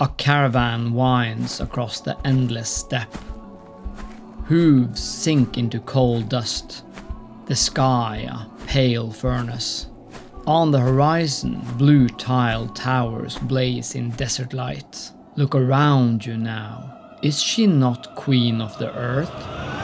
A caravan winds across the endless steppe. Hooves sink into cold dust. The sky a pale furnace. On the horizon, blue-tiled towers blaze in desert light. Look around you now. Is she not queen of the earth?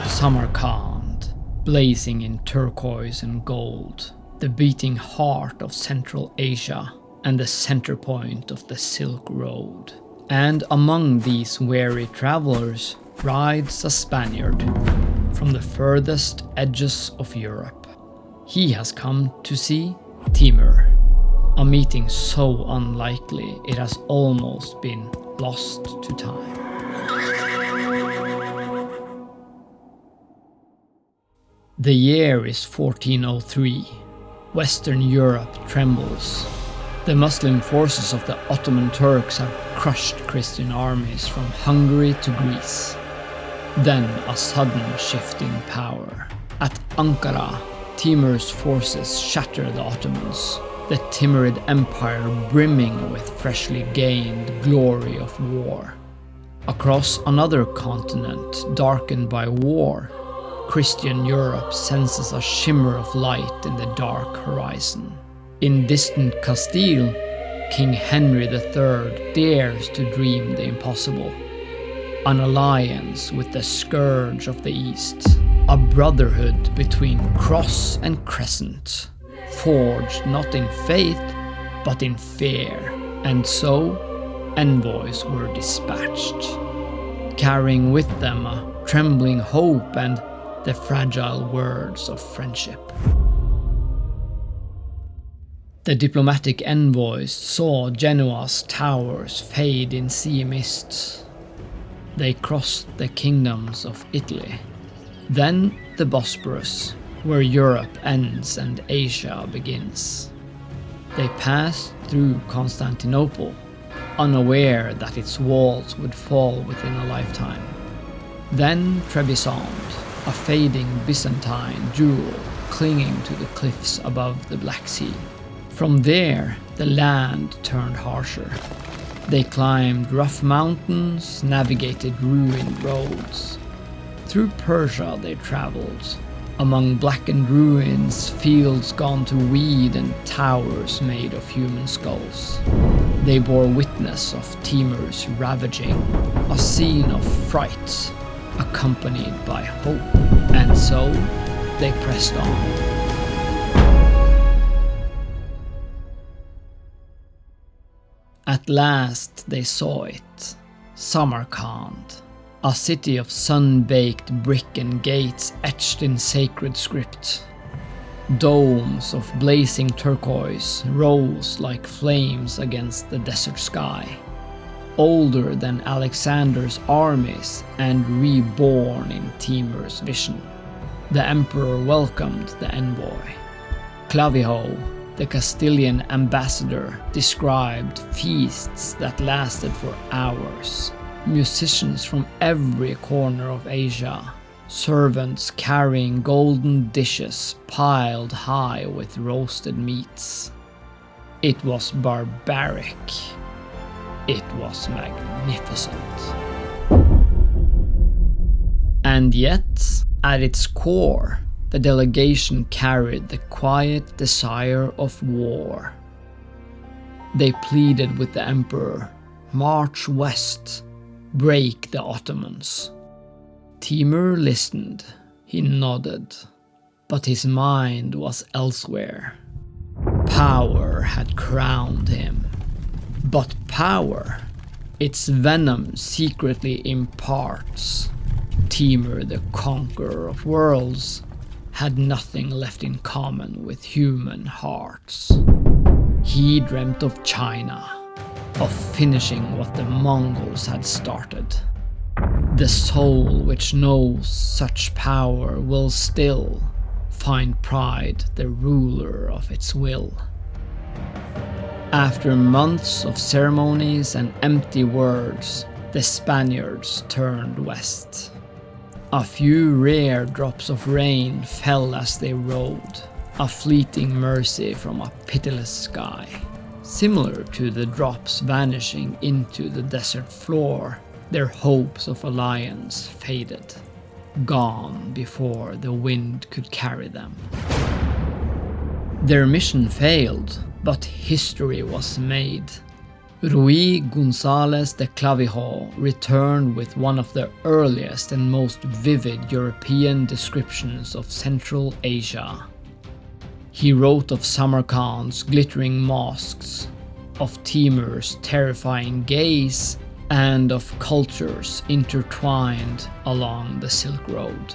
Samarkand, blazing in turquoise and gold. The beating heart of Central Asia and the center point of the Silk Road. And among these weary travelers rides a Spaniard from the furthest edges of Europe. He has come to see Timur, a meeting so unlikely it has almost been lost to time. The year is 1403. Western Europe trembles. The Muslim forces of the Ottoman Turks have crushed Christian armies from Hungary to Greece. Then a sudden shift in power. At Ankara, Timur's forces shatter the Ottomans, the Timurid Empire brimming with freshly gained glory of war. Across another continent darkened by war, Christian Europe senses a shimmer of light in the dark horizon. In distant Castile, King Henry III dares to dream the impossible. An alliance with the scourge of the East, a brotherhood between cross and crescent, forged not in faith, but in fear. And so, envoys were dispatched, carrying with them a trembling hope and the fragile words of friendship. The diplomatic envoys saw Genoa's towers fade in sea mists. They crossed the kingdoms of Italy, then the Bosporus, where Europe ends and Asia begins. They passed through Constantinople, unaware that its walls would fall within a lifetime. Then Trebizond, a fading Byzantine jewel clinging to the cliffs above the Black Sea. From there, the land turned harsher. They climbed rough mountains, navigated ruined roads. Through Persia they traveled, among blackened ruins, fields gone to weed and towers made of human skulls. They bore witness of Timur's ravaging, a scene of fright, accompanied by hope, and so they pressed on. At last they saw it, Samarkand, a city of sun-baked brick and gates etched in sacred script. Domes of blazing turquoise rose like flames against the desert sky, older than Alexander's armies and reborn in Timur's vision. The emperor welcomed the envoy. Clavijo, the Castilian ambassador, described feasts that lasted for hours. Musicians from every corner of Asia, servants carrying golden dishes piled high with roasted meats. It was barbaric. It was magnificent. And yet, at its core, the delegation carried the quiet desire of war. They pleaded with the emperor, march west, break the Ottomans. Timur listened, he nodded, but his mind was elsewhere. Power had crowned him. But power, its venom secretly imparts. Timur, the conqueror of worlds, had nothing left in common with human hearts. He dreamt of China, of finishing what the Mongols had started. The soul which knows such power will still find pride the ruler of its will. After months of ceremonies and empty words, the Spaniards turned west. A few rare drops of rain fell as they rode, a fleeting mercy from a pitiless sky. Similar to the drops vanishing into the desert floor, their hopes of alliance faded, gone before the wind could carry them. Their mission failed, but history was made. Ruy González de Clavijo returned with one of the earliest and most vivid European descriptions of Central Asia. He wrote of Samarkand's glittering mosques, of Timur's terrifying gaze, and of cultures intertwined along the Silk Road.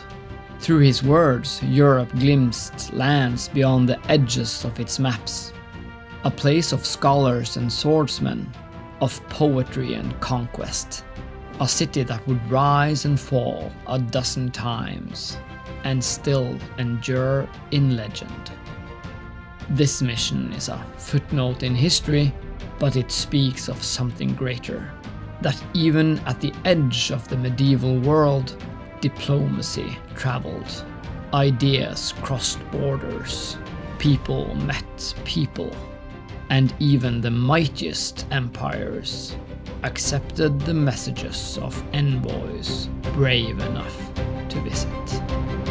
Through his words, Europe glimpsed lands beyond the edges of its maps. A place of scholars and swordsmen, of poetry and conquest. A city that would rise and fall a dozen times, and still endure in legend. This mission is a footnote in history, but it speaks of something greater. That even at the edge of the medieval world, diplomacy traveled. Ideas crossed borders. People met people. And even the mightiest empires accepted the messages of envoys brave enough to visit.